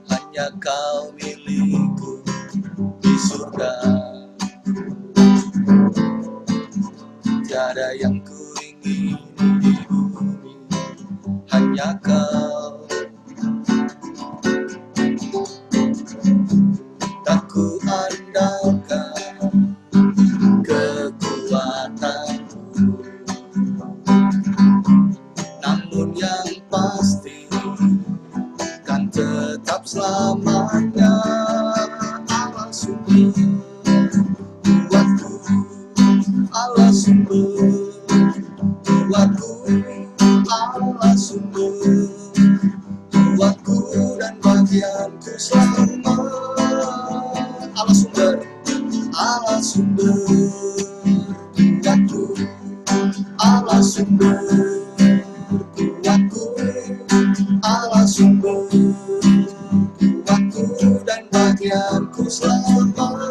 Hanya Kau milikku di surga, tiada yang ku ingini di bumi, hanya Kau. Tak ku andalkan kekuatanku, namun yang pasti kan tetap selamanya Allah sumber kuatku, Allah sumber kuatku, Allah sumber kuatku dan bagianku selama. Allah sumber kuatku, Allah sumber kuatku, Allah sumber kuatku dan bagianku selamanya.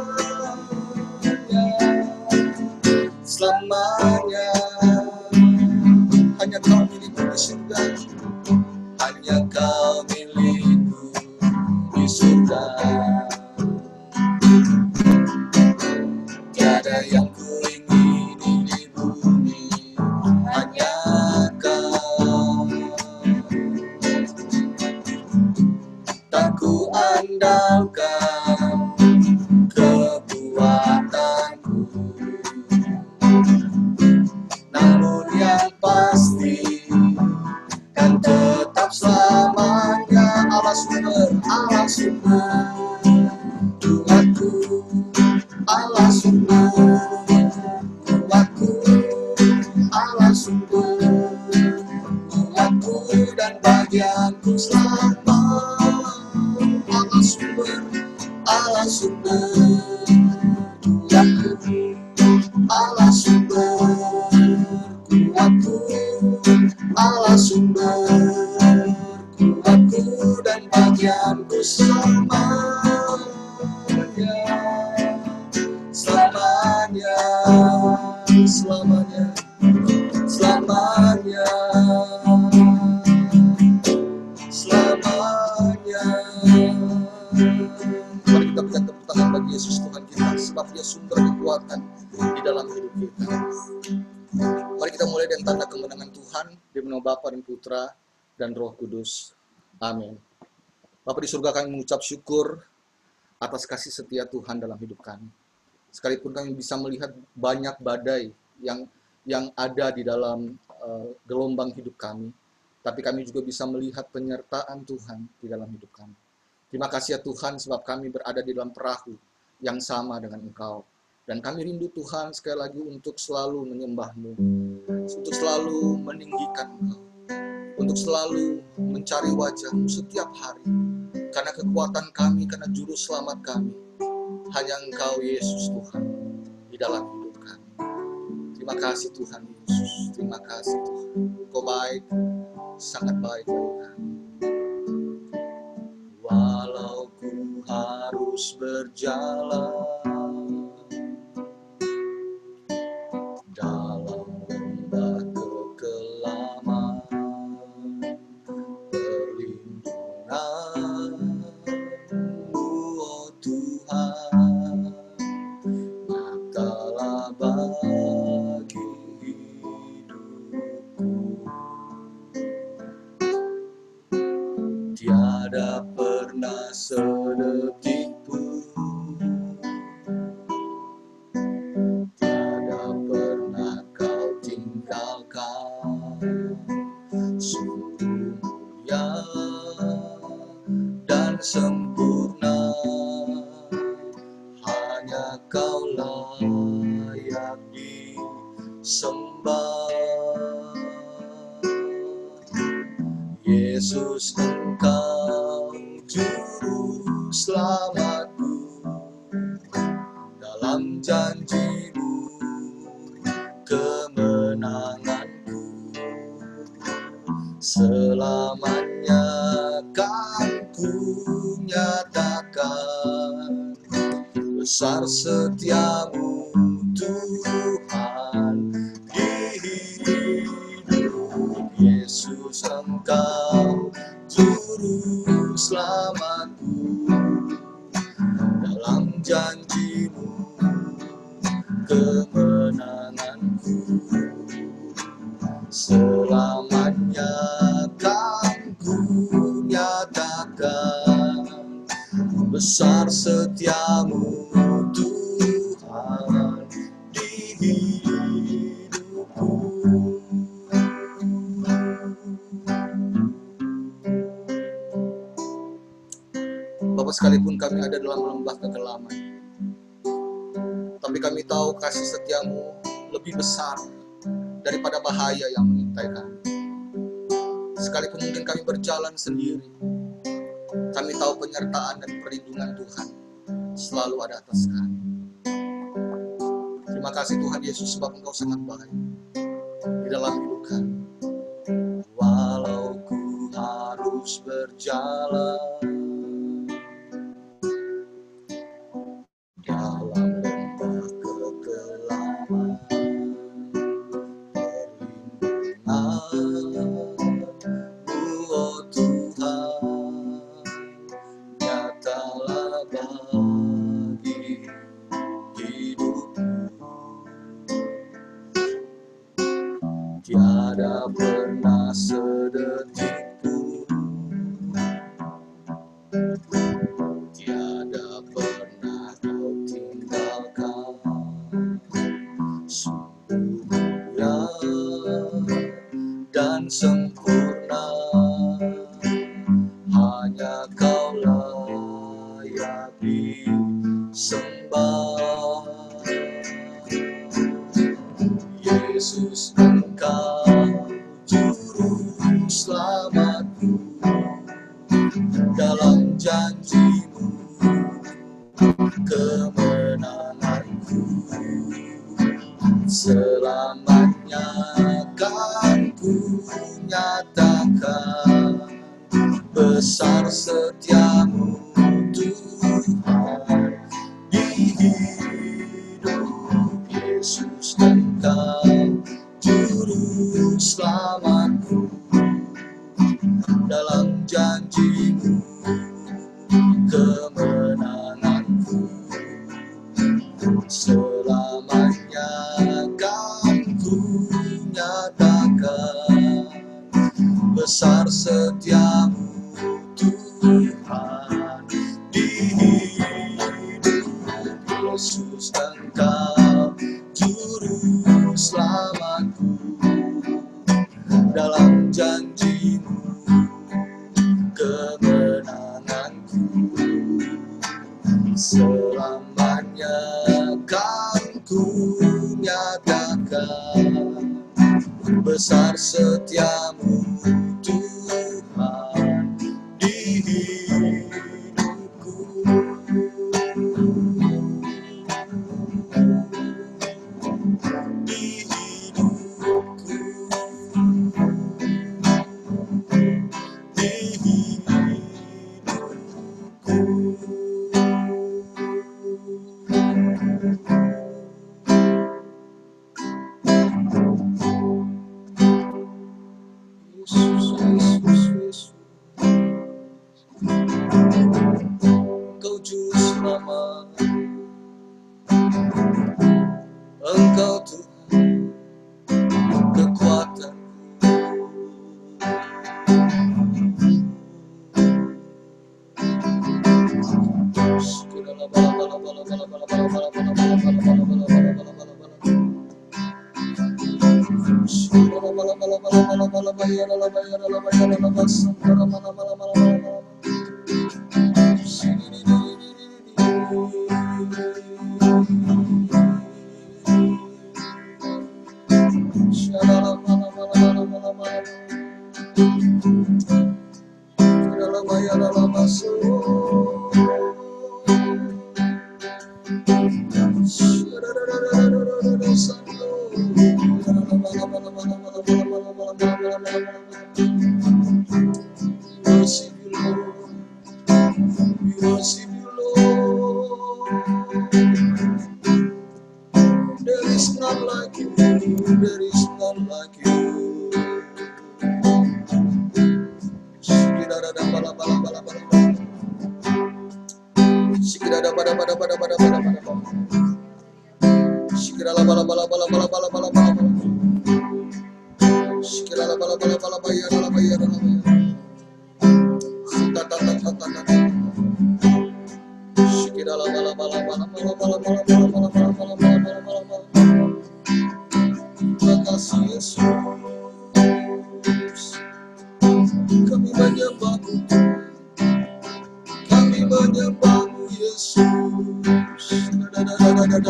Hanya Kau milikku di surga, hanya Kau milikku di surga, tiada yang ku ingini di bumi, hanya Kau. Tak ku andalkan kekuatanku, namun yang pasti kan tetap selamanya Allah sumber kuatku, Allah sumber kuatku, Allah sumber kuatku dan bagianku selama. Allah sumber kuatku, Allah sumber kuatku, Allah sumber kuatku dan bagianku selamanya, selamanya, selamanya, selamanya, selamanya. Mari kita berikan tepuk tangan bagi Yesus Tuhan kita, sebab Dia sumber kekuatan di dalam hidup kita. Mari kita mulai dengan tanda kemenangan Tuhan di nama Bapa dan Putra dan Roh Kudus. Amin. Bapa di surga, kami mengucap syukur atas kasih setia Tuhan dalam hidup kami. Sekalipun kami bisa melihat banyak badai yang ada di dalam gelombang hidup kami, tapi kami juga bisa melihat penyertaan Tuhan di dalam hidup kami. Terima kasih ya Tuhan, sebab kami berada di dalam perahu yang sama dengan Engkau. Dan kami rindu Tuhan sekali lagi untuk selalu menyembah-Mu, untuk selalu meninggikan Engkau, untuk selalu mencari wajah-Mu setiap hari. Karena kekuatan kami, karena juru selamat kami, hanya Engkau Yesus Tuhan di dalam hidup kami. Terima kasih Tuhan Yesus, terima kasih Tuhan. Engkau baik, sangat baik bagi kami. Walau ku harus berjalan dalam lembah kekelaman, perlindungan-Mu, oh Tuhan, nyatalah bagi hidupku. Tiada pernah sedetik pun, tiada pernah Kau tinggalkan. Sungguh mulia dan sempurna, hanya Kau layak disembah. Yesus, Engkau juru selamatku, dalam janji-Mu kemenanganku. Selamanya kan ku nyatakan besar setiamu Tuhan di hidupku. Bapa, sekalipun kami ada dalam lembah kekelaman, tapi kami tahu kasih setiamu lebih besar daripada bahaya yang mengintai kami. Sekalipun mungkin kami berjalan sendiri, kami tahu penyertaan dan perlindungan Tuhan selalu ada atas kami. Terima kasih Tuhan Yesus, sebab Engkau sangat baik di dalam hidup kami. Walau ku harus berjalan dalam lembah kekelaman, perlindungan-Mu, oh Tuhan, nyatalah bagi hidupku. Tiada pernah sedetik pun, tiada pernah Kau tinggalkan. Sungguh mulia dan sempurna, hanya Kau layak disembah. Yesus, Engkau juru selamatku, dalam janji-Mu kemenanganku. Selamanya kan ku nyatakan besar setiamu Tuhan di hidup. Yesus, Engkau juru selamatku, dalam janji-Mu kemenanganku. Selamanya kan ku nyatakan besar setiamu Tuhan di hidup. Yesus, Engkau juru selamatku, dalam janji-Mu kemenanganku. Selamanya kan ku nyatakan besar setiamu Tuhan di hidupku. Di hidupku, di Yesus, Engkau juru selamat, Engkau Tuhan kekuatanku. There is none like you, there is none like you. Terima kasih Yesus, kami menyembah, kami menyembah. Mari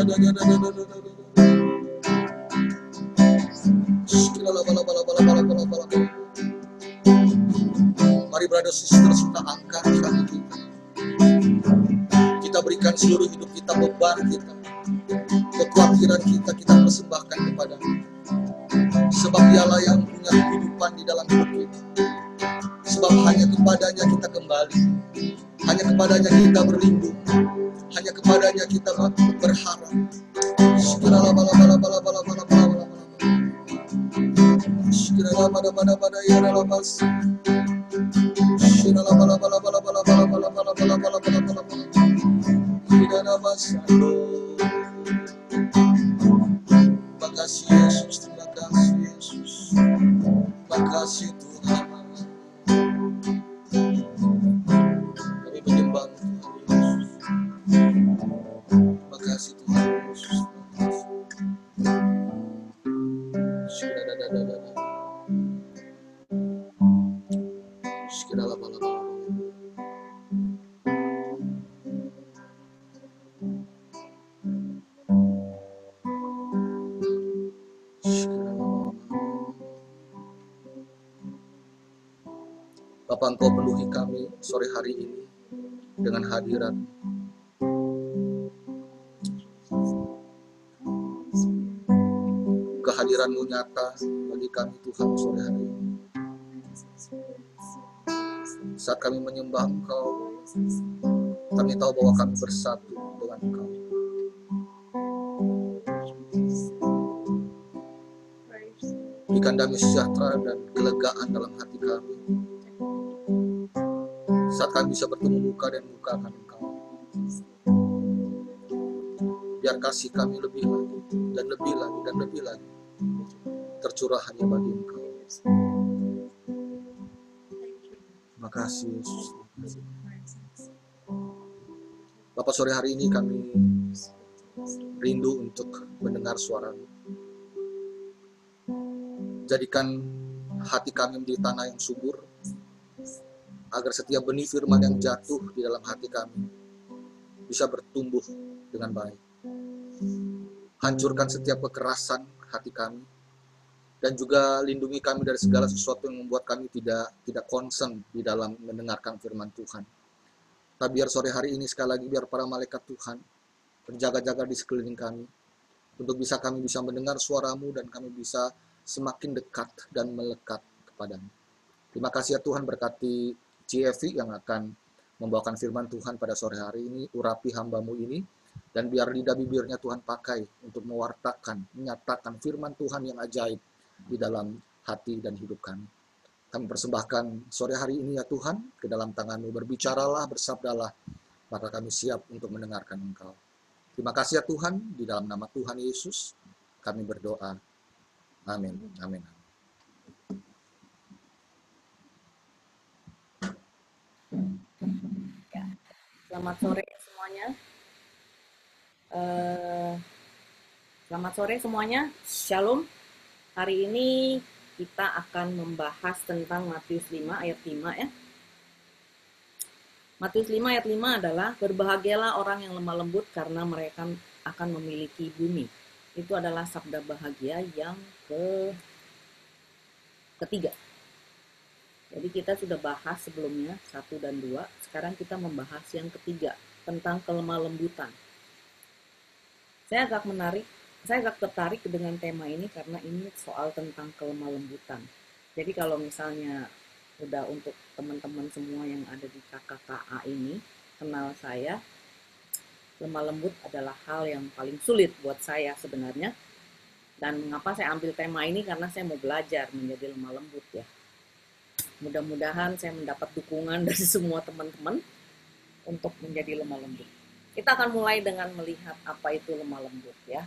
brother sister kita angkat kaki kita. Kita berikan seluruh hidup kita, beban kita, kekhawatiran kita, kita persembahkan kepada-Mu. Sebab Dialah yang punya kehidupan di dalam hidup kita. Sebab hanya kepada-Nya kita kembali. Hanya kepada-Nya kita berlindung. Hanya kepada-Nya kita berharap. Makasih Yesus, terima kasih Yesus. Makasih Tuhan. Kami menyembah Tuhan Yesus. Makasih Tuhan Yesus. Bapa, Engkau penuhi kami sore hari ini dengan hadirat. Kehadiran-Mu nyata bagi kami Tuhan sore hari ini. Saat kami menyembah Engkau, kami tahu bahwa kami bersatu dengan Engkau. Berikan damai sejahtera dan kelegaan dalam hati kami. Saat kami bisa bertemu muka dan muka akan Engkau. Biar kasih kami lebih lagi, dan lebih lagi, dan lebih lagi tercurah hanya bagi Engkau. Makasih Yesus. Bapak, sore hari ini kami rindu untuk mendengar suara-Mu. Jadikan hati kami menjadi tanah yang subur, agar setiap benih firman yang jatuh di dalam hati kami bisa bertumbuh dengan baik. Hancurkan setiap kekerasan hati kami, dan juga lindungi kami dari segala sesuatu yang membuat kami tidak concern di dalam mendengarkan firman Tuhan. Tapi biar sore hari ini sekali lagi, biar para malaikat Tuhan berjaga-jaga di sekeliling kami, untuk kami bisa mendengar suara-Mu dan kami bisa semakin dekat dan melekat kepada-Mu. Terima kasih ya Tuhan, berkati CFV yang akan membawakan firman Tuhan pada sore hari ini. Urapi hamba-Mu ini, dan biar lidah bibirnya Tuhan pakai untuk mewartakan, menyatakan firman Tuhan yang ajaib di dalam hati dan hidup kami. Kami persembahkan sore hari ini ya Tuhan, ke dalam tangan-Mu. Berbicaralah, bersabdalah, maka kami siap untuk mendengarkan Engkau. Terima kasih ya Tuhan, di dalam nama Tuhan Yesus kami berdoa. Amin. Amin. Ya. Selamat sore semuanya. Selamat sore semuanya. Shalom. Hari ini kita akan membahas tentang Matius 5 ayat 5 ya. Matius 5 ayat 5 adalah, berbahagialah orang yang lemah lembut karena mereka akan memiliki bumi. Itu adalah sabda bahagia yang ketiga. Jadi kita sudah bahas sebelumnya 1 dan 2, sekarang kita membahas yang ketiga, tentang kelemah lembutan. Saya agak tertarik dengan tema ini karena ini soal tentang kelemah lembutan. Jadi kalau misalnya udah untuk teman-teman semua yang ada di KKKA ini kenal saya, lemah lembut adalah hal yang paling sulit buat saya sebenarnya. Dan mengapa saya ambil tema ini, karena saya mau belajar menjadi lemah lembut ya. Mudah-mudahan saya mendapat dukungan dari semua teman-teman untuk menjadi lemah lembut. Kita akan mulai dengan melihat apa itu lemah lembut ya.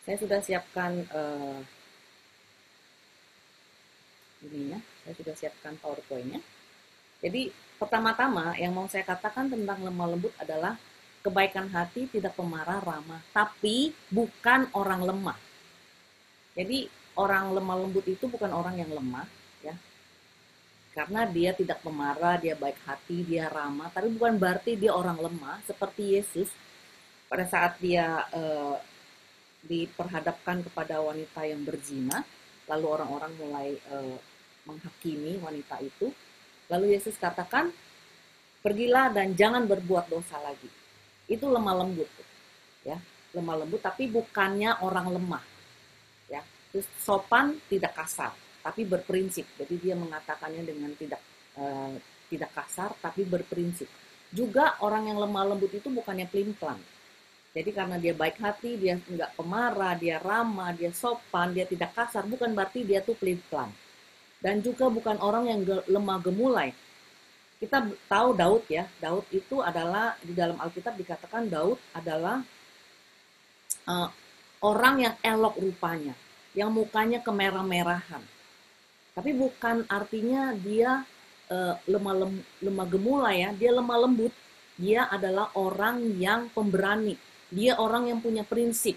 Saya sudah siapkan saya sudah siapkan PowerPoint-nya. Jadi pertama-tama yang mau saya katakan tentang lemah lembut adalah kebaikan hati, tidak pemarah, ramah, tapi bukan orang lemah. Jadi orang lemah lembut itu bukan orang yang lemah ya. Karena dia tidak pemarah, dia baik hati, dia ramah, tapi bukan berarti dia orang lemah. Seperti Yesus pada saat dia diperhadapkan kepada wanita yang berzina, lalu orang-orang mulai menghakimi wanita itu. Lalu Yesus katakan, pergilah dan jangan berbuat dosa lagi. Itu lemah lembut, ya, lemah lembut, tapi bukannya orang lemah, ya. Terus sopan, tidak kasar, tapi berprinsip. Jadi dia mengatakannya dengan tidak kasar, tapi berprinsip. Juga orang yang lemah lembut itu bukannya pelin-pelan. Jadi karena dia baik hati, dia nggak pemarah, dia ramah, dia sopan, dia tidak kasar, bukan berarti dia tuh pelin-pelan. Dan juga bukan orang yang lemah gemulai. Kita tahu Daud, ya, Daud itu adalah, di dalam Alkitab dikatakan Daud adalah orang yang elok rupanya, yang mukanya kemerah-merahan. Tapi bukan artinya dia lemah gemulai, ya, dia lemah lembut. Dia adalah orang yang pemberani. Dia orang yang punya prinsip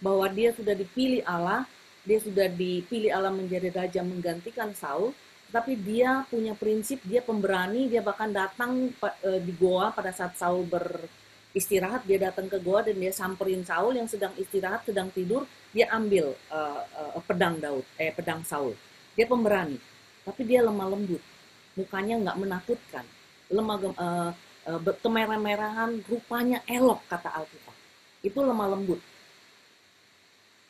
bahwa dia sudah dipilih Allah, dia sudah dipilih Allah menjadi raja menggantikan Saul, tapi dia punya prinsip, dia pemberani, dia bahkan datang di goa pada saat Saul beristirahat, dia datang ke goa dan dia samperin Saul yang sedang istirahat, sedang tidur, dia ambil pedang Saul. Dia pemberani, tapi dia lemah lembut, mukanya nggak menakutkan, kemerah-merahan, rupanya elok, kata Alkitab. Itu lemah lembut.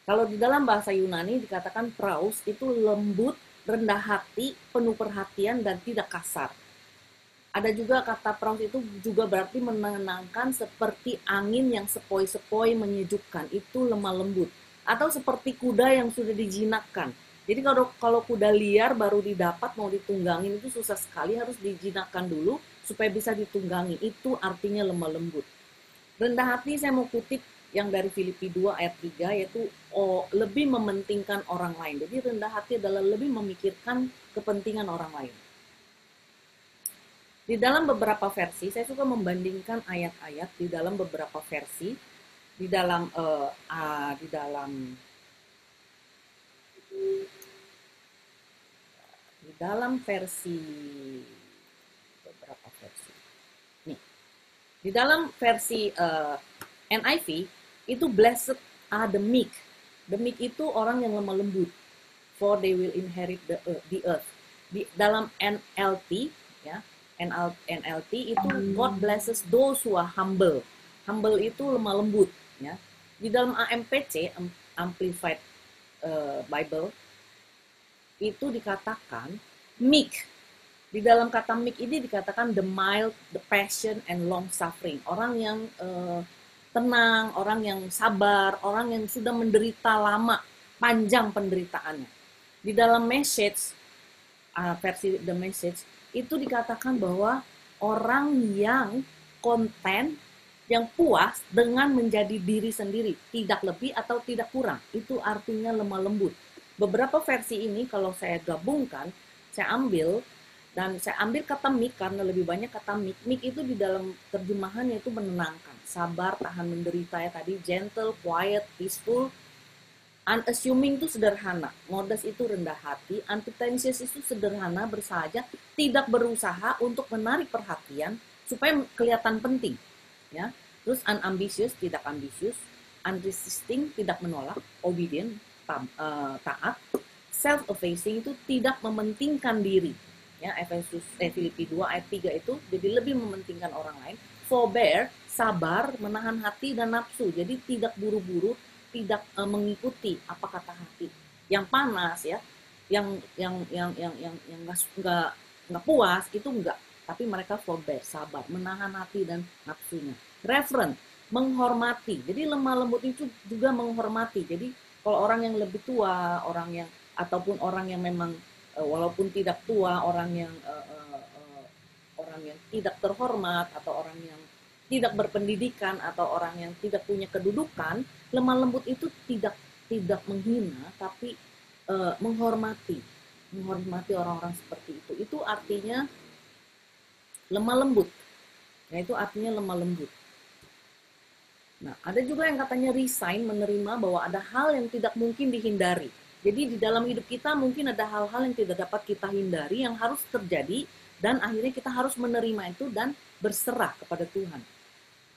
Kalau di dalam bahasa Yunani dikatakan praus, itu lembut, rendah hati, penuh perhatian, dan tidak kasar. Ada juga kata praus itu juga berarti menenangkan, seperti angin yang sepoi-sepoi menyejukkan. Itu lemah lembut. Atau seperti kuda yang sudah dijinakkan. Jadi kalau kuda liar baru didapat, mau ditunggangin itu susah sekali, harus dijinakkan dulu supaya bisa ditunggangi. Itu artinya lemah lembut. Rendah hati saya mau kutip yang dari Filipi 2 ayat 3, yaitu lebih mementingkan orang lain. Jadi rendah hati adalah lebih memikirkan kepentingan orang lain. Di dalam beberapa versi, saya suka membandingkan ayat-ayat di dalam beberapa versi, di dalam versi, beberapa versi. Nih, di dalam versi NIV, itu blessed are the meek. The meek itu orang yang lemah lembut, for they will inherit the earth. Di dalam NLT, ya, NLT itu God blesses those who are humble. Humble itu lemah lembut, ya. Di dalam AMPC, Amplified Bible, itu dikatakan meek. Di dalam kata meek ini dikatakan the mild, the patient, and long suffering. Orang yang tenang, orang yang sabar, orang yang sudah menderita lama, panjang penderitaannya. Di dalam message, versi The Message, itu dikatakan bahwa orang yang konten, yang puas dengan menjadi diri sendiri, tidak lebih atau tidak kurang. Itu artinya lemah lembut. Beberapa versi ini kalau saya gabungkan, saya ambil kata meek karena lebih banyak kata meek. Meek itu di dalam terjemahannya itu menenangkan, sabar, tahan menderita, ya tadi, gentle, quiet, peaceful. Unassuming itu sederhana, modest itu rendah hati, unpretentious itu sederhana, bersahaja, tidak berusaha untuk menarik perhatian supaya kelihatan penting, ya. Terus unambitious, tidak ambisius, unresisting, tidak menolak, obedient, taat, self-effacing itu tidak mementingkan diri. Ya, Filipi 2 ayat 3 itu jadi lebih mementingkan orang lain. Forbear, sabar, menahan hati dan nafsu. Jadi tidak buru-buru, tidak mengikuti apa kata hati. Yang panas, ya, yang nggak puas itu enggak. Tapi mereka forbear, sabar, menahan hati dan nafsunya. Reverent, menghormati. Jadi lemah lembut itu juga menghormati. Jadi kalau orang yang lebih tua, ataupun orang yang memang walaupun tidak tua, orang yang tidak terhormat, atau orang yang tidak berpendidikan, atau orang yang tidak punya kedudukan, lemah lembut itu tidak menghina, tapi menghormati orang-orang seperti itu. Itu artinya lemah lembut. Nah, itu artinya lemah lembut. Nah, ada juga yang katanya resign, menerima bahwa ada hal yang tidak mungkin dihindari. Jadi di dalam hidup kita mungkin ada hal-hal yang tidak dapat kita hindari yang harus terjadi dan akhirnya kita harus menerima itu dan berserah kepada Tuhan.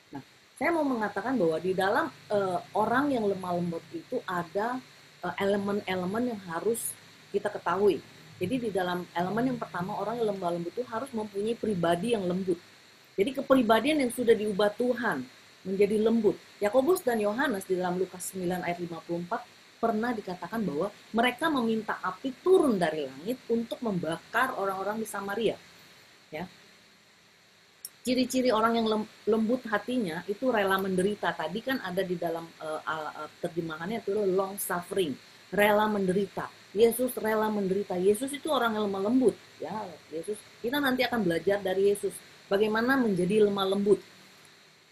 Nah, saya mau mengatakan bahwa di dalam orang yang lemah lembut itu ada elemen-elemen yang harus kita ketahui. Jadi di dalam elemen yang pertama, orang yang lemah lembut itu harus mempunyai pribadi yang lembut. Jadi kepribadian yang sudah diubah Tuhan menjadi lembut. Yakobus dan Yohanes di dalam Lukas 9 ayat 54 pernah dikatakan bahwa mereka meminta api turun dari langit untuk membakar orang-orang di Samaria. Ya. Ciri-ciri orang yang lembut hatinya itu rela menderita. Tadi kan ada di dalam terjemahannya itu long suffering, rela menderita. Yesus rela menderita. Yesus itu orang yang lemah lembut. Ya, Yesus. Kita nanti akan belajar dari Yesus bagaimana menjadi lemah lembut.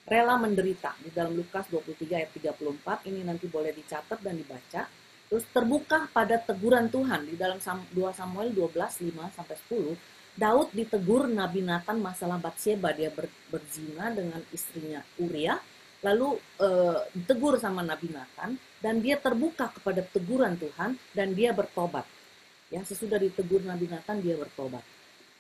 Rela menderita di dalam Lukas 23 ayat 34 ini nanti boleh dicatat dan dibaca. Terus terbuka pada teguran Tuhan di dalam 2 Samuel 12 5 sampai 10. Daud ditegur Nabi Nathan masalah Batsheba, dia berzina dengan istrinya Uria. Lalu ditegur sama Nabi Nathan dan dia terbuka kepada teguran Tuhan dan dia bertobat. Ya, sesudah ditegur Nabi Nathan dia bertobat.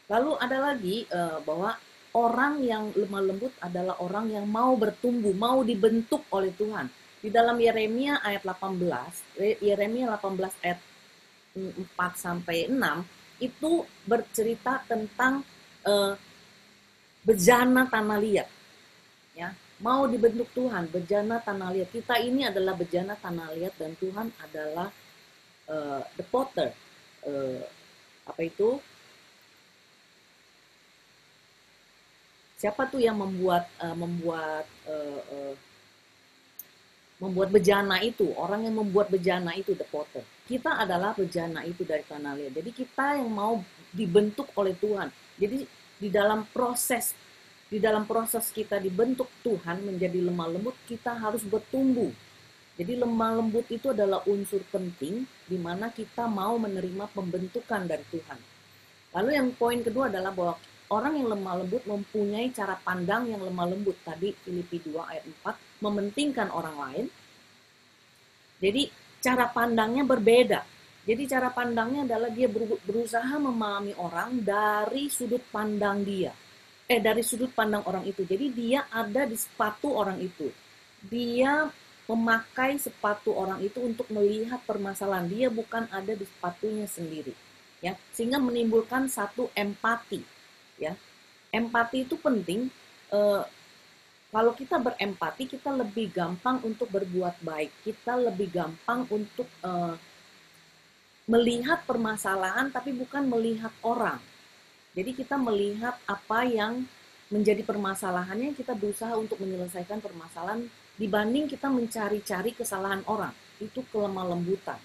Lalu ada lagi bahwa orang yang lemah lembut adalah orang yang mau bertumbuh, mau dibentuk oleh Tuhan. Di dalam Yeremia ayat 18, Yeremia 18 ayat 4 sampai 6 itu bercerita tentang bejana tanah liat. Ya, mau dibentuk Tuhan, bejana tanah liat. Kita ini adalah bejana tanah liat dan Tuhan adalah the potter. Apa itu? Siapa tuh yang membuat bejana itu? Orang yang membuat bejana itu the potter. Kita adalah bejana itu dari tanah liat. Jadi kita yang mau dibentuk oleh Tuhan. Jadi di dalam proses kita dibentuk Tuhan menjadi lemah lembut, kita harus bertumbuh. Jadi lemah lembut itu adalah unsur penting di mana kita mau menerima pembentukan dari Tuhan. Lalu yang poin kedua adalah bahwa orang yang lemah lembut mempunyai cara pandang yang lemah lembut. Tadi Filipi 2 ayat 4, mementingkan orang lain. Jadi cara pandangnya berbeda. Jadi cara pandangnya adalah dia berusaha memahami orang dari sudut pandang dia. Dari sudut pandang orang itu. Jadi dia ada di sepatu orang itu. Dia memakai sepatu orang itu untuk melihat permasalahan. Dia bukan ada di sepatunya sendiri. Ya, sehingga menimbulkan satu empati. Ya, empati itu penting. Kalau kita berempati, kita lebih gampang untuk berbuat baik. Kita lebih gampang untuk melihat permasalahan, tapi bukan melihat orang. Jadi kita melihat apa yang menjadi permasalahannya, kita berusaha untuk menyelesaikan permasalahan dibanding kita mencari-cari kesalahan orang. Itu kelemah lembutan.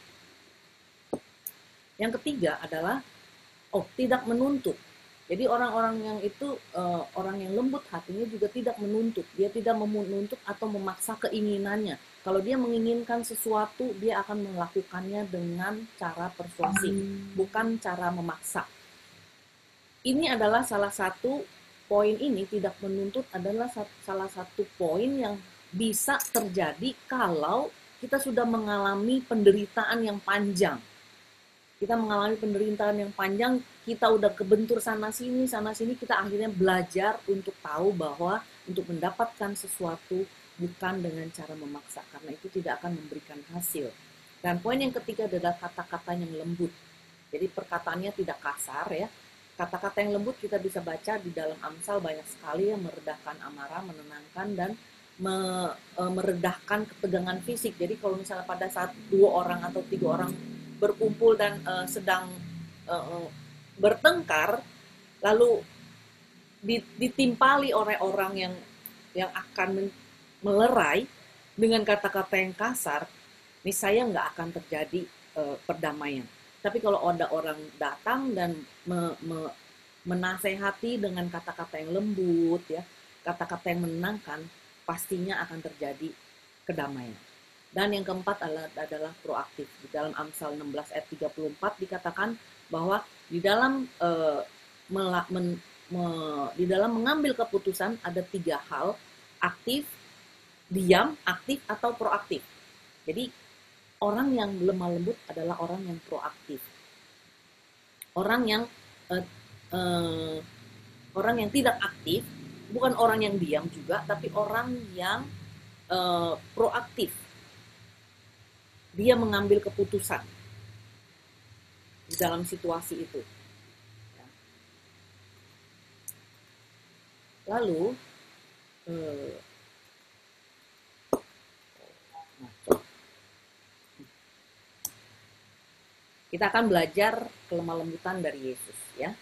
Yang ketiga adalah tidak menuntut. Jadi orang-orang yang itu, orang yang lembut hatinya juga tidak menuntut. Dia tidak menuntut atau memaksa keinginannya. Kalau dia menginginkan sesuatu, dia akan melakukannya dengan cara persuasif, bukan cara memaksa. Ini adalah salah satu poin ini, tidak menuntut adalah salah satu poin yang bisa terjadi kalau kita sudah mengalami penderitaan yang panjang. Kita mengalami penderitaan yang panjang, kita udah kebentur sana-sini, kita akhirnya belajar untuk tahu bahwa untuk mendapatkan sesuatu bukan dengan cara memaksa, karena itu tidak akan memberikan hasil. Dan poin yang ketiga adalah kata-kata yang lembut. Jadi perkataannya tidak kasar ya. Kata-kata yang lembut kita bisa baca di dalam Amsal banyak sekali yang meredahkan amarah, menenangkan, dan meredahkan ketegangan fisik. Jadi kalau misalnya pada saat 2 orang atau 3 orang berkumpul dan sedang bertengkar, lalu ditimpali oleh orang yang akan melerai dengan kata-kata yang kasar, niscaya nggak akan terjadi perdamaian. Tapi kalau ada orang datang dan menasehati dengan kata-kata yang lembut, ya, kata-kata yang menenangkan, pastinya akan terjadi kedamaian. Dan yang keempat adalah proaktif. Di dalam Amsal 16 ayat 34 dikatakan bahwa di dalam mengambil keputusan ada 3 hal: aktif, diam, aktif, atau proaktif. Jadi Orang yang lemah lembut adalah orang yang proaktif. Orang yang eh, eh, orang yang tidak aktif, bukan orang yang diam juga, tapi orang yang proaktif. Dia mengambil keputusan di dalam situasi itu. Lalu kita akan belajar kelemah lembutan dari Yesus, ya.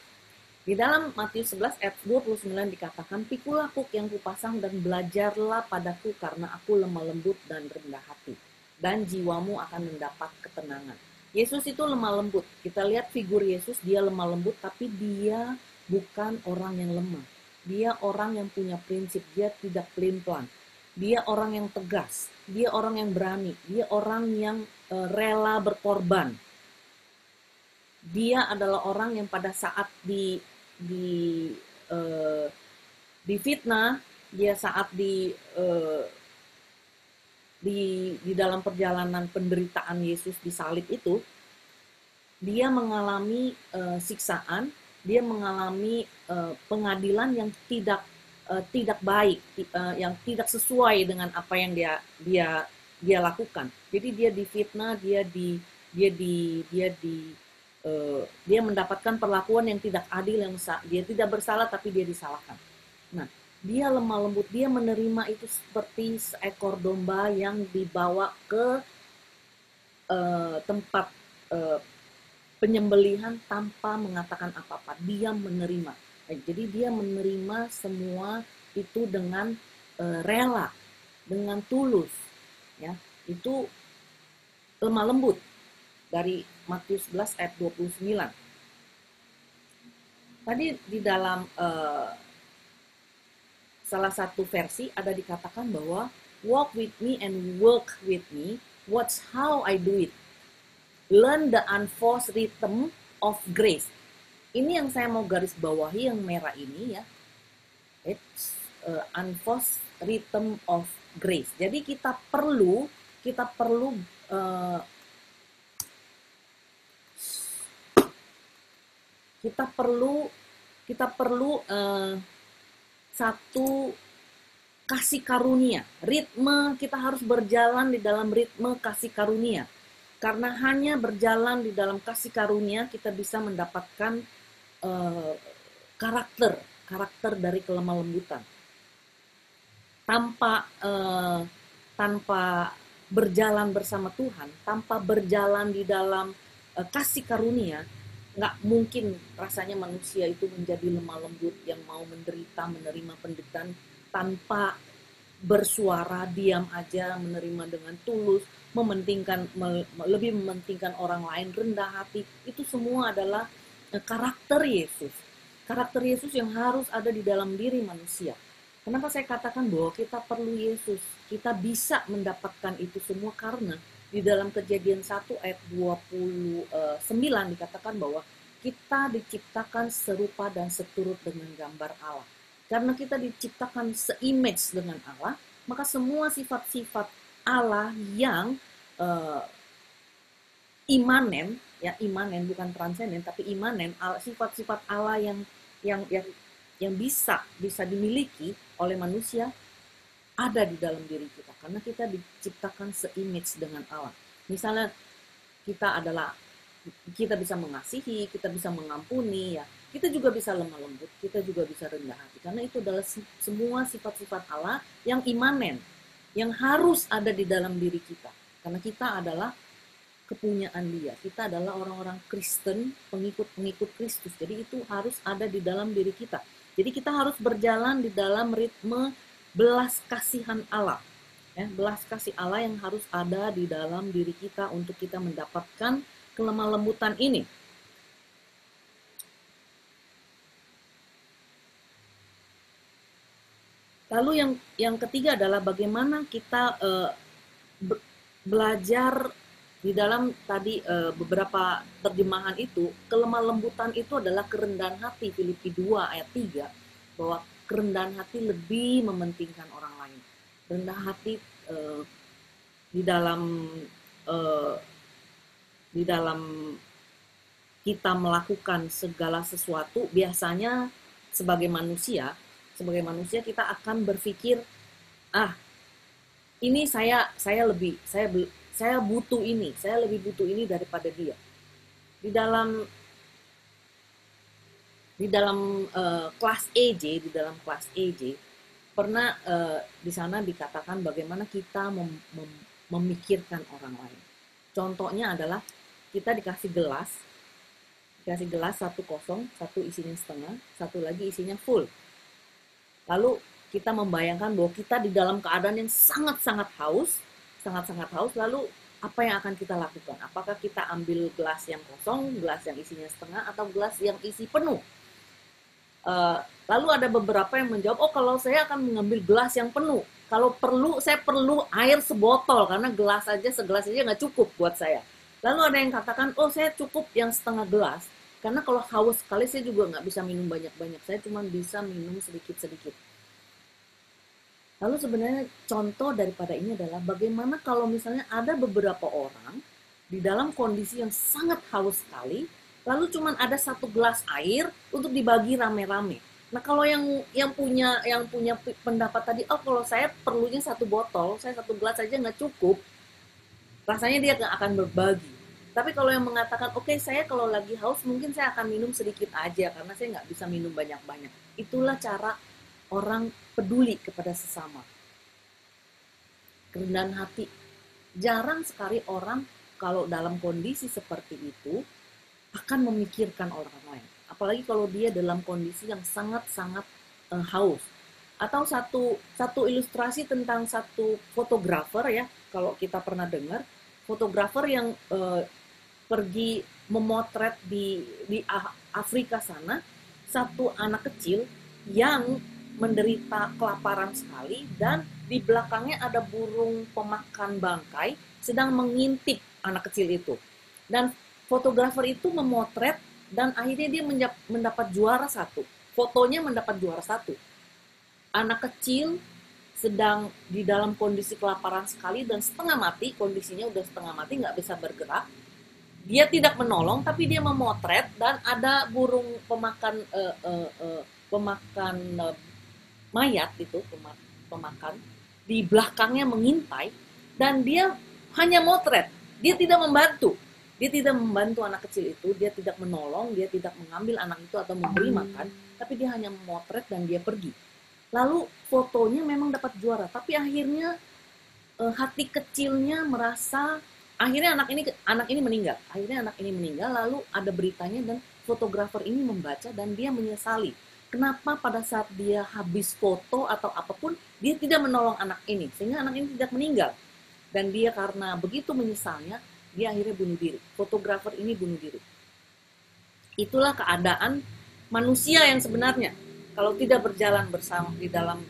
Di dalam Matius 11 ayat 29 dikatakan, "Pikulah kuk yang kupasang dan belajarlah padaku karena aku lemah lembut dan rendah hati, dan jiwamu akan mendapat ketenangan." Yesus itu lemah lembut. Kita lihat figur Yesus, dia lemah lembut, tapi dia bukan orang yang lemah. Dia orang yang punya prinsip, dia tidak pelin-pelan. Dia orang yang tegas, dia orang yang berani, dia orang yang rela berkorban. Dia adalah orang yang pada saat difitnah, dia saat di dalam perjalanan penderitaan Yesus disalib itu, dia mengalami siksaan, dia mengalami pengadilan yang tidak baik, yang tidak sesuai dengan apa yang dia lakukan. Jadi dia difitnah, dia mendapatkan perlakuan yang tidak adil, dia tidak bersalah tapi dia disalahkan. Nah, dia lemah lembut, dia menerima itu seperti seekor domba yang dibawa ke tempat penyembelihan tanpa mengatakan apa-apa. Dia menerima. Jadi dia menerima semua itu dengan rela, dengan tulus. Ya, itu lemah lembut dari Matius 11 ayat 29. Tadi di dalam salah satu versi ada dikatakan bahwa walk with me and work with me, watch how I do it. Learn the unforced rhythm of grace. Ini yang saya mau garis bawahi yang merah ini, ya. It's unforced rhythm of grace. Jadi kita perlu satu kasih karunia. Ritme, kita harus berjalan di dalam ritme kasih karunia. Karena hanya berjalan di dalam kasih karunia kita bisa mendapatkan karakter dari kelemah lembutan. Tanpa berjalan bersama Tuhan, tanpa berjalan di dalam kasih karunia, nggak mungkin rasanya manusia itu menjadi lemah lembut yang mau menderita, menerima penderitaan tanpa bersuara, diam aja, menerima dengan tulus, lebih mementingkan orang lain, rendah hati. Itu semua adalah karakter Yesus. Karakter Yesus yang harus ada di dalam diri manusia. Kenapa saya katakan bahwa kita perlu Yesus? Kita bisa mendapatkan itu semua karena di dalam Kejadian 1 ayat 29 dikatakan bahwa kita diciptakan serupa dan seturut dengan gambar Allah. Karena kita diciptakan se-image dengan Allah, maka semua sifat-sifat Allah yang imanen, ya imanen bukan transenden tapi imanen, sifat-sifat Allah yang bisa dimiliki oleh manusia ada di dalam diri kita karena kita diciptakan se-image dengan Allah. Misalnya kita bisa mengasihi, kita bisa mengampuni, ya. Kita juga bisa lemah lembut, kita juga bisa rendah hati karena itu adalah semua sifat-sifat Allah yang imanen, yang harus ada di dalam diri kita. Karena kita adalah kepunyaan Dia. Kita adalah orang-orang Kristen, pengikut Kristus. Jadi itu harus ada di dalam diri kita. Jadi kita harus berjalan di dalam ritme belas kasihan Allah. Ya, belas kasih Allah yang harus ada di dalam diri kita untuk kita mendapatkan kelemah lembutan ini. Lalu yang ketiga adalah bagaimana kita belajar di dalam tadi beberapa terjemahan itu, kelemah lembutan itu adalah kerendahan hati, Filipi 2 ayat 3, bahwa kerendahan hati lebih mementingkan orang lain. Rendah hati di dalam eh, di dalam kita melakukan segala sesuatu, biasanya sebagai manusia kita akan berpikir, ini saya butuh ini, saya lebih butuh ini daripada dia. Di dalam kelas EJ pernah di sana dikatakan bagaimana kita memikirkan orang lain. Contohnya adalah kita dikasih gelas satu kosong, satu isinya setengah, satu lagi isinya full. Lalu kita membayangkan bahwa kita di dalam keadaan yang sangat-sangat haus, lalu apa yang akan kita lakukan? Apakah kita ambil gelas yang kosong, gelas yang isinya setengah, atau gelas yang isi penuh? Lalu ada beberapa yang menjawab, kalau saya akan mengambil gelas yang penuh. Kalau perlu, saya perlu air sebotol, karena segelas aja nggak cukup buat saya. Lalu ada yang katakan, saya cukup yang setengah gelas, karena kalau haus sekali saya juga nggak bisa minum banyak-banyak, saya cuma bisa minum sedikit-sedikit. Lalu sebenarnya contoh daripada ini adalah bagaimana kalau misalnya ada beberapa orang di dalam kondisi yang sangat haus sekali, lalu cuma ada satu gelas air untuk dibagi rame-rame. Nah kalau yang punya pendapat tadi, kalau saya perlunya satu botol, saya satu gelas aja nggak cukup, rasanya dia akan berbagi. Tapi kalau yang mengatakan, saya kalau lagi haus mungkin saya akan minum sedikit aja karena saya nggak bisa minum banyak-banyak. Itulah cara orang peduli kepada sesama. Kerendahan hati. Jarang sekali orang kalau dalam kondisi seperti itu akan memikirkan orang lain. Apalagi kalau dia dalam kondisi yang sangat-sangat haus. Atau satu ilustrasi tentang satu fotografer ya, kalau kita pernah dengar, fotografer yang pergi memotret di Afrika sana, satu anak kecil yang menderita kelaparan sekali dan di belakangnya ada burung pemakan bangkai sedang mengintip anak kecil itu. Dan fotografer itu memotret dan akhirnya dia mendapat juara satu. Fotonya mendapat juara satu. Anak kecil sedang di dalam kondisi kelaparan sekali dan setengah mati, kondisinya udah setengah mati, nggak bisa bergerak. Dia tidak menolong, tapi dia memotret dan ada burung pemakan mayat itu, pemakan di belakangnya mengintai dan dia hanya motret. Dia tidak membantu anak kecil itu, dia tidak menolong, dia tidak mengambil anak itu atau memberi makan, tapi dia hanya memotret dan dia pergi. Lalu fotonya memang dapat juara, tapi akhirnya hati kecilnya merasa, akhirnya anak ini meninggal. Lalu ada beritanya dan fotografer ini membaca dan dia menyesali. Kenapa pada saat dia habis foto atau apapun, dia tidak menolong anak ini, sehingga anak ini tidak meninggal. Dan dia karena begitu menyesalnya, dia akhirnya bunuh diri. Fotografer ini bunuh diri. Itulah keadaan manusia yang sebenarnya, kalau tidak berjalan bersama di dalam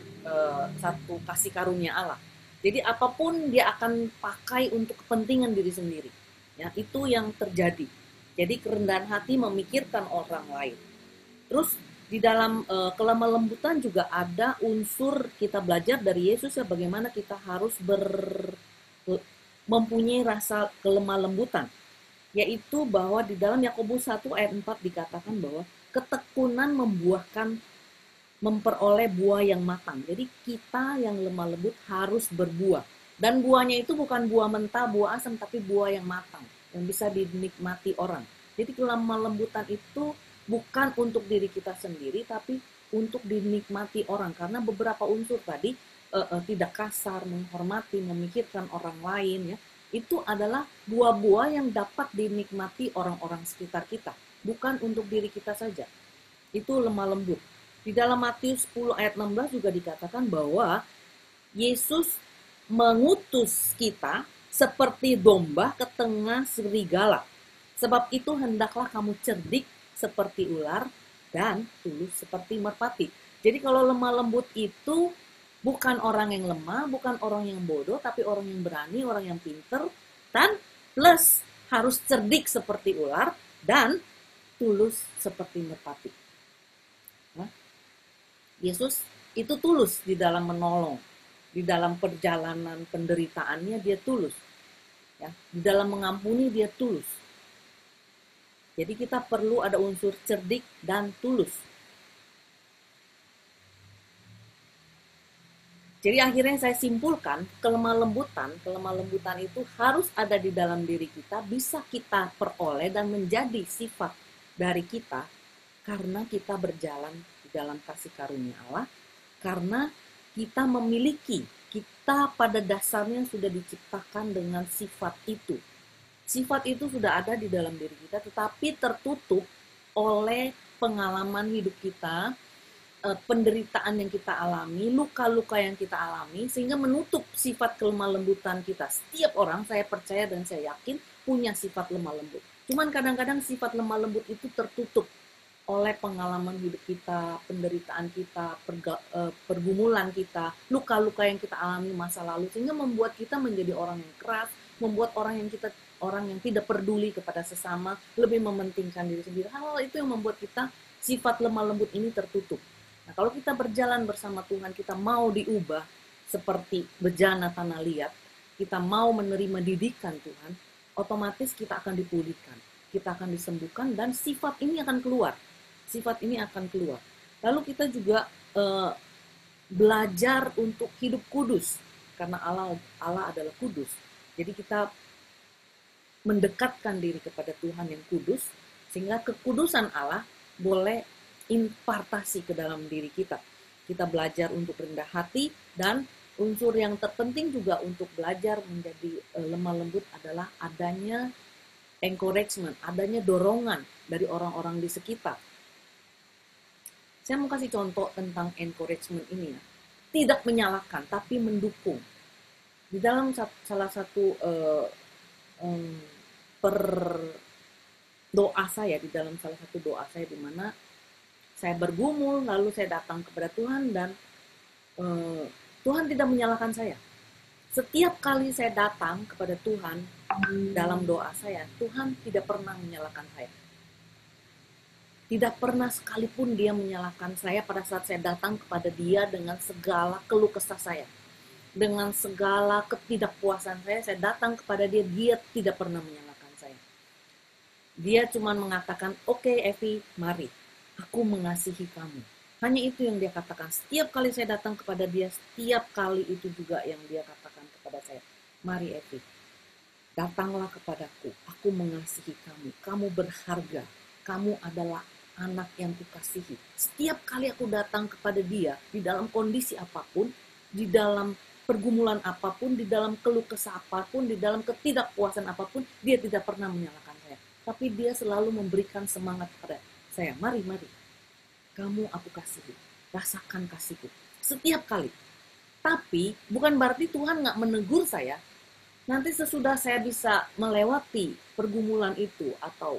satu kasih karunia Allah. Jadi apapun dia akan pakai untuk kepentingan diri sendiri. Ya, itu yang terjadi. Jadi kerendahan hati memikirkan orang lain. Terus di dalam kelemah lembutan juga ada unsur kita belajar dari Yesus ya, bagaimana kita harus mempunyai rasa kelemah lembutan. Yaitu bahwa di dalam Yakobus 1 ayat 4 dikatakan bahwa ketekunan memperoleh buah yang matang. Jadi kita yang lemah lembut harus berbuah. Dan buahnya itu bukan buah mentah, buah asam, tapi buah yang matang, yang bisa dinikmati orang. Jadi kelemah lembutan itu bukan untuk diri kita sendiri, tapi untuk dinikmati orang. Karena beberapa unsur tadi, tidak kasar, menghormati, memikirkan orang lain, ya, itu adalah buah-buah yang dapat dinikmati orang-orang sekitar kita. Bukan untuk diri kita saja. Itu lemah lembut. Di dalam Matius 10 ayat 16 juga dikatakan bahwa Yesus mengutus kita seperti domba ke tengah serigala. Sebab itu hendaklah kamu cerdik seperti ular dan tulus seperti merpati. Jadi kalau lemah lembut itu bukan orang yang lemah, bukan orang yang bodoh, tapi orang yang berani, orang yang pinter, dan plus harus cerdik seperti ular dan tulus seperti merpati. Nah, Yesus itu tulus di dalam menolong, di dalam perjalanan penderitaannya dia tulus. Ya, di dalam mengampuni dia tulus. Jadi kita perlu ada unsur cerdik dan tulus. Jadi akhirnya saya simpulkan, kelemah lembutan itu harus ada di dalam diri kita, bisa kita peroleh dan menjadi sifat dari kita karena kita berjalan di dalam kasih karunia Allah, karena kita memiliki, kita pada dasarnya sudah diciptakan dengan sifat itu. Sifat itu sudah ada di dalam diri kita, tetapi tertutup oleh pengalaman hidup kita, penderitaan yang kita alami, luka-luka yang kita alami, sehingga menutup sifat kelemah lembutan kita. Setiap orang, saya percaya dan saya yakin, punya sifat lemah lembut. Cuman kadang-kadang sifat lemah lembut itu tertutup oleh pengalaman hidup kita, penderitaan kita, pergumulan kita, luka-luka yang kita alami masa lalu, sehingga membuat kita menjadi orang yang keras, membuat orang yang tidak peduli kepada sesama, lebih mementingkan diri sendiri. Hal itu yang membuat kita sifat lemah lembut ini tertutup. Nah, kalau kita berjalan bersama Tuhan, kita mau diubah seperti bejana tanah liat, kita mau menerima didikan Tuhan, otomatis kita akan dipulihkan, kita akan disembuhkan, dan sifat ini akan keluar. Sifat ini akan keluar. Lalu kita juga belajar untuk hidup kudus, karena Allah adalah kudus. Jadi kita mendekatkan diri kepada Tuhan yang kudus, sehingga kekudusan Allah boleh impartasi ke dalam diri kita. Kita belajar untuk rendah hati, dan unsur yang terpenting juga untuk belajar menjadi lemah lembut adalah adanya encouragement, adanya dorongan dari orang-orang di sekitar. Saya mau kasih contoh tentang encouragement ini ya. Tidak menyalahkan, tapi mendukung. Di dalam salah satu doa saya, di dalam salah satu doa saya di mana saya bergumul, lalu saya datang kepada Tuhan, dan Tuhan tidak menyalahkan saya. Setiap kali saya datang kepada Tuhan dalam doa saya, Tuhan tidak pernah menyalahkan saya. Tidak pernah sekalipun dia menyalahkan saya pada saat saya datang kepada dia dengan segala keluh kesah saya. Dengan segala ketidakpuasan saya datang kepada dia, dia tidak pernah menyalahkan saya. Dia cuma mengatakan, oke, Evi, mari. Aku mengasihi kamu. Hanya itu yang dia katakan. Setiap kali saya datang kepada dia, setiap kali itu juga yang dia katakan kepada saya. Mari Evi, datanglah kepadaku. Aku mengasihi kamu. Kamu berharga. Kamu adalah anak yang kukasihi. Setiap kali aku datang kepada dia, di dalam kondisi apapun, di dalam pergumulan apapun, di dalam keluh kesah apapun, di dalam ketidakpuasan apapun, dia tidak pernah menyalahkan saya. Tapi dia selalu memberikan semangat kepada saya, mari, kamu aku kasihi, rasakan kasihku, setiap kali. Tapi bukan berarti Tuhan nggak menegur saya. Nanti sesudah saya bisa melewati pergumulan itu, atau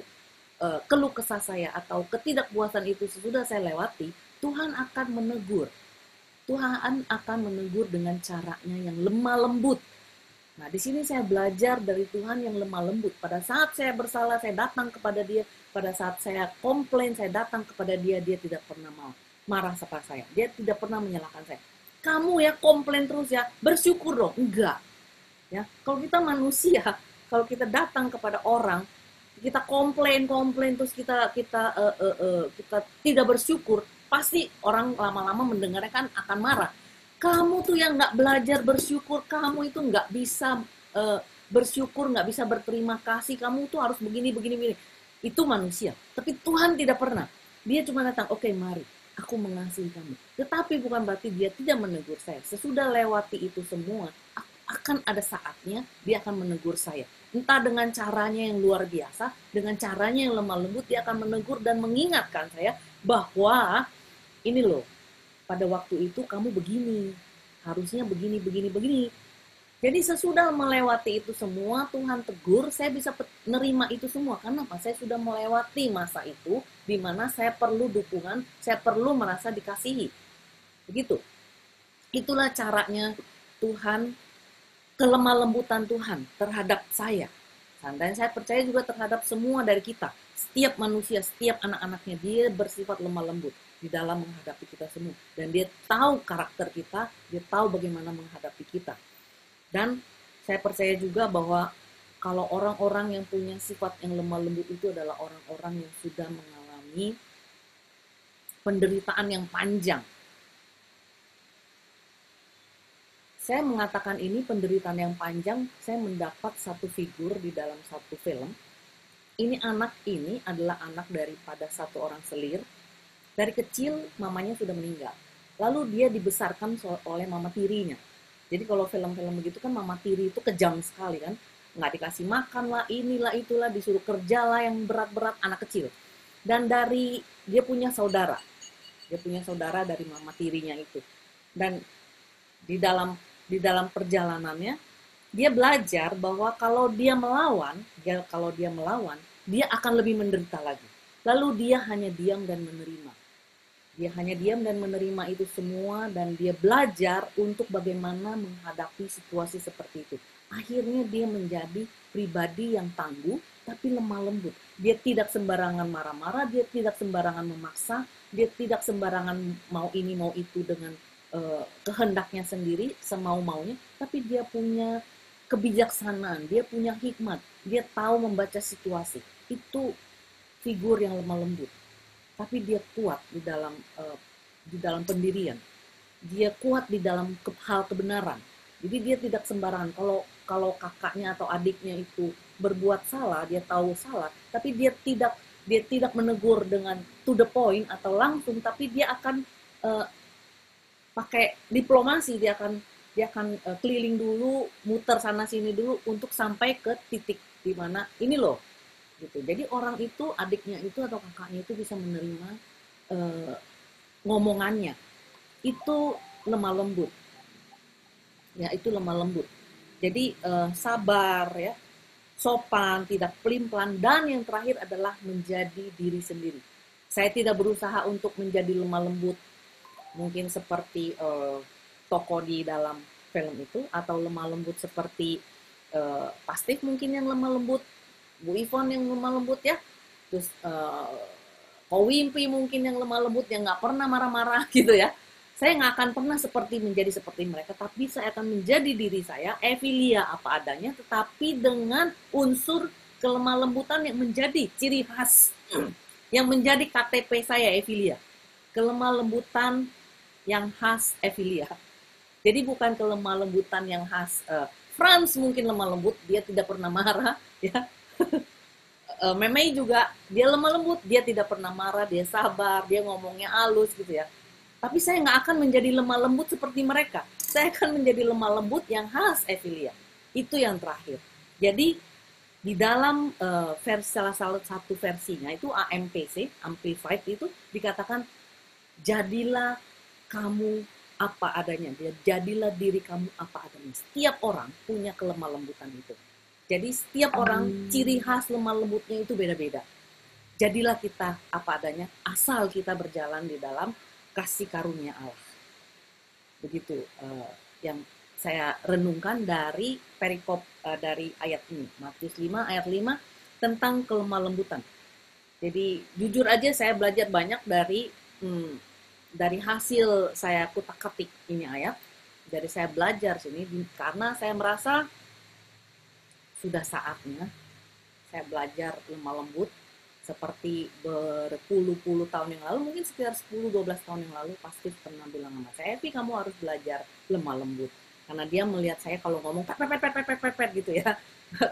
keluh kesah saya, atau ketidakpuasan itu sesudah saya lewati, Tuhan akan menegur. Tuhan akan menegur dengan caranya yang lemah lembut. Nah, di sini saya belajar dari Tuhan yang lemah lembut. Pada saat saya bersalah, saya datang kepada dia. Pada saat saya komplain, saya datang kepada dia. Dia tidak pernah mau marah sama saya. Dia tidak pernah menyalahkan saya. Kamu ya komplain terus ya, bersyukur dong. Enggak. Ya, kalau kita manusia, kalau kita datang kepada orang, kita komplain terus kita tidak bersyukur, pasti orang lama-lama mendengarnya kan akan marah. Kamu tuh yang nggak belajar bersyukur, kamu itu nggak bisa bersyukur, nggak bisa berterima kasih, kamu tuh harus begini. Itu manusia. Tapi Tuhan tidak pernah. Dia cuma datang, oke, mari, aku mengasihi kamu. Tetapi bukan berarti dia tidak menegur saya. Sesudah lewati itu semua, akan ada saatnya dia akan menegur saya. Entah dengan caranya yang luar biasa, dengan caranya yang lemah lembut, dia akan menegur dan mengingatkan saya bahwa ini loh, pada waktu itu kamu begini, harusnya begini. Jadi sesudah melewati itu semua, Tuhan tegur, saya bisa menerima itu semua. Karena apa? Saya sudah melewati masa itu, di mana saya perlu dukungan, saya perlu merasa dikasihi. Begitu. Itulah caranya Tuhan, kelemah lembutan Tuhan terhadap saya. Dan saya percaya juga terhadap semua dari kita. Setiap manusia, setiap anak-anaknya, dia bersifat lemah lembut di dalam menghadapi kita semua. Dan dia tahu karakter kita, dia tahu bagaimana menghadapi kita. Dan saya percaya juga bahwa kalau orang-orang yang punya sifat yang lemah lembut itu adalah orang-orang yang sudah mengalami penderitaan yang panjang. Saya mengatakan ini penderitaan yang panjang, saya mendapat satu figur di dalam satu film. Ini adalah anak daripada satu orang selir. Dari kecil mamanya sudah meninggal. Lalu dia dibesarkan oleh mama tirinya. Jadi kalau film-film begitu kan mama tiri itu kejam sekali kan. Nggak dikasih makan lah, inilah itulah, disuruh kerja lah yang berat-berat, anak kecil. Dan dia punya saudara. Dia punya saudara dari mama tirinya itu. Dan di dalam perjalanannya dia belajar bahwa kalau dia melawan, dia akan lebih menderita lagi. Lalu dia hanya diam dan menerima. Dia hanya diam dan menerima itu semua, dan dia belajar untuk bagaimana menghadapi situasi seperti itu. Akhirnya dia menjadi pribadi yang tangguh tapi lemah lembut. Dia tidak sembarangan marah-marah, dia tidak sembarangan memaksa, dia tidak sembarangan mau ini mau itu dengan kehendaknya sendiri, semau-maunya, tapi dia punya kebijaksanaan, dia punya hikmat, dia tahu membaca situasi. Itu figur yang lemah lembut. Tapi dia kuat di dalam pendirian. Dia kuat di dalam hal kebenaran. Jadi dia tidak sembarangan. Kalau kakaknya atau adiknya itu berbuat salah, dia tahu salah, tapi dia tidak menegur dengan to the point atau langsung, tapi dia akan pakai diplomasi. Dia akan keliling dulu, muter sana sini dulu untuk sampai ke titik di mana ini loh gitu. Jadi orang itu, adiknya itu atau kakaknya itu bisa menerima ngomongannya. Itu lemah lembut. Ya, itu lemah lembut. Jadi sabar ya, sopan, tidak pelin-pelan, dan yang terakhir adalah menjadi diri sendiri. Saya tidak berusaha untuk menjadi lemah lembut mungkin seperti tokoh di dalam film itu, atau lemah lembut seperti Pastif mungkin yang lemah lembut, Bu Ivon yang lemah lembut ya, terus Ko Wimpi mungkin yang lemah lembut, yang nggak pernah marah-marah gitu ya. Saya nggak akan pernah menjadi seperti mereka, tapi saya akan menjadi diri saya, Evilia apa adanya, tetapi dengan unsur kelemah lembutan yang menjadi ciri khas, yang menjadi KTP saya, Evilia. Kelemah lembutan yang khas Evilia. Jadi bukan kelemah lembutan yang khas Franz, mungkin lemah lembut, dia tidak pernah marah ya. Memei juga dia lemah lembut, dia tidak pernah marah, dia sabar, dia ngomongnya halus gitu ya. Tapi saya nggak akan menjadi lemah lembut seperti mereka. Saya akan menjadi lemah lembut yang khas Evilia. Itu yang terakhir. Jadi di dalam salah satu versinya itu AMPC, Amplified itu dikatakan, jadilah kamu apa adanya. Jadilah diri kamu apa adanya. Setiap orang punya kelemah lembutan itu. Jadi setiap orang ciri khas lemah lembutnya itu beda-beda. Jadilah kita apa adanya, asal kita berjalan di dalam kasih karunia Allah. Begitu yang saya renungkan dari perikop dari ayat ini, Matius 5 ayat 5 tentang kelemah lembutan. Jadi jujur aja saya belajar banyak dari hasil saya kutak-ketik ini ayat, dari saya belajar sini, karena saya merasa sudah saatnya saya belajar lemah lembut. Seperti berpuluh-puluh tahun yang lalu, mungkin sekitar 10-12 tahun yang lalu, pasti pernah bilang sama saya, Evi kamu harus belajar lemah lembut. Karena dia melihat saya kalau ngomong pet gitu ya.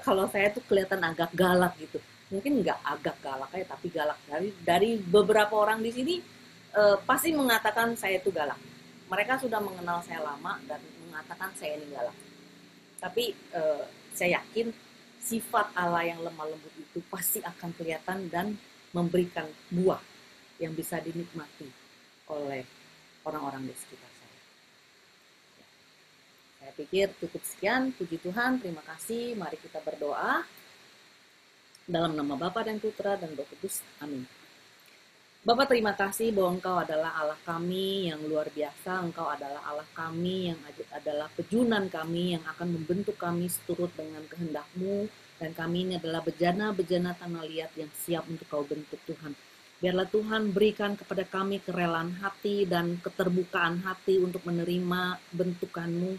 Kalau saya tuh kelihatan agak galak gitu. Mungkin nggak agak galak ya, tapi galak. Dari beberapa orang di sini pasti mengatakan saya itu galak. Mereka sudah mengenal saya lama dan mengatakan saya ini galak. Tapi saya yakin sifat Allah yang lemah lembut itu pasti akan kelihatan dan memberikan buah yang bisa dinikmati oleh orang-orang di sekitar saya. Saya pikir cukup sekian. Puji Tuhan, terima kasih. Mari kita berdoa. Dalam nama Bapa dan Putra dan Roh Kudus. Amin. Bapa, terima kasih bahwa Engkau adalah Allah kami yang luar biasa. Engkau adalah Allah kami yang adalah pejunan kami, yang akan membentuk kami seturut dengan kehendak-Mu. Dan kami ini adalah bejana-bejana tanah liat yang siap untuk Kau bentuk, Tuhan. Biarlah Tuhan berikan kepada kami kerelaan hati dan keterbukaan hati untuk menerima bentukan-Mu.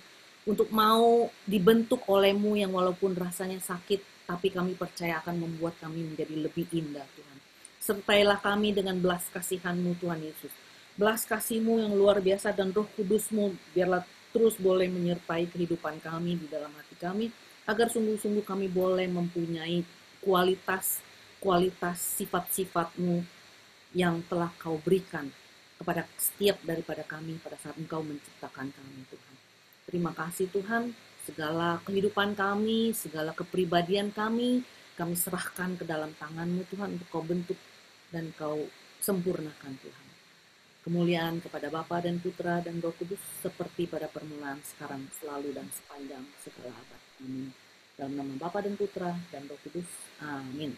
untuk mau dibentuk oleh-Mu yang walaupun rasanya sakit, tapi kami percaya akan membuat kami menjadi lebih indah, Tuhan. Sertailah kami dengan belas kasihan-Mu, Tuhan Yesus. Belas kasih-Mu yang luar biasa dan Roh Kudus-Mu biarlah terus boleh menyertai kehidupan kami di dalam hati kami, agar sungguh-sungguh kami boleh mempunyai kualitas sifat-sifat-Mu yang telah Kau berikan kepada setiap daripada kami pada saat Engkau menciptakan kami, Tuhan. Terima kasih Tuhan, segala kehidupan kami, segala kepribadian kami serahkan ke dalam tangan-Mu Tuhan untuk Kau bentuk dan Kau sempurnakan Tuhan. Kemuliaan kepada Bapa dan Putra dan Roh Kudus seperti pada permulaan, sekarang, selalu, dan sepanjang segala abad. Amin. Dalam nama Bapa dan Putra dan Roh Kudus. Amin.